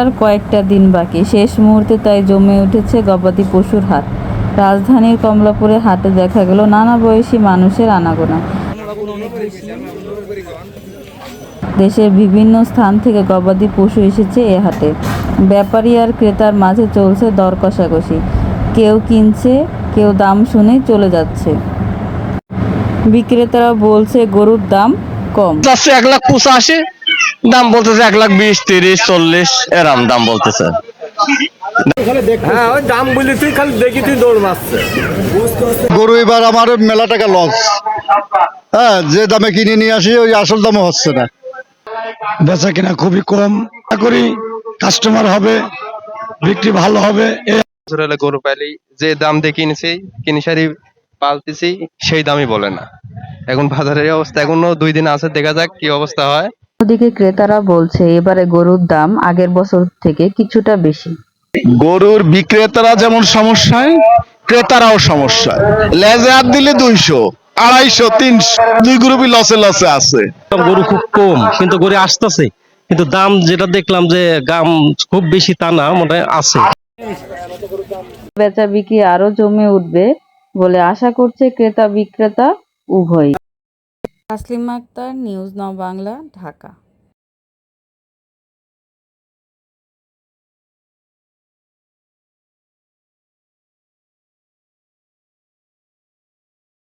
আর কয়েকটা দিন বাকি, শেষ মুহূর্তে তাই জমে উঠেছে গবাদি পশুর হাট। রাজধানীর কমলাপুরে হাটে দেখা গেল নানা বয়সী মানুষের আনাগোনা। দেশের বিভিন্ন স্থান থেকে গবাদি পশু এসেছে এ হাটে। ব্যাপারী আর ক্রেতার মাঝে চলছে দর কষাকষি। কেউ কিনছে, কেউ দাম শুনে চলে যাচ্ছে। বিক্রেতারা বলছে গরুর দাম কম। 1,85,000 দাম বলতেছে, 1,20,000, 30, 40 এরম দাম বলতেছে। হ্যাঁ, ওই দাম বলি তুই খালি দেখি তুই দৌড় মারছে। গরু এবার আমার মেলা টাকা লস। হ্যাঁ, যে দামে কিনে নিয়ে আসি ওই আসল দামও হচ্ছে না। বেচা কিনা খুবই কম। আশা করি কাস্টমার হবে, বিক্রি ভালো হবে। গরু পাইলি যে দাম দিয়ে কিনি সারি পালতেছি সেই দামই বলে না। এখন বাজারের অবস্থা এখনো 2 দিন আছে, দেখা যাক কি অবস্থা হয়। অন্যদিকে ক্রেতারা বলছে এবারে গরুর দাম আগের বছর থেকে কিছুটা বেশি। গরুর বিক্রেতারা যেমন সমস্যায়, ক্রেতারাও সমস্যা। লেজে হাত দিলে 200, 250, 300, দুই গ্রুপই লসে লসে আছে। গরু খুব কম, কিন্তু গরু আসতেছে, কিন্তু দাম যেটা দেখলাম যে দাম খুব বেশি তা না, মনে আছে। বেচা বিক্রি আরো জমে উঠবে বলে আশা করছে ক্রেতা বিক্রেতা উভয়ই। Taslima Akter, News Now Bangla, Dhaka.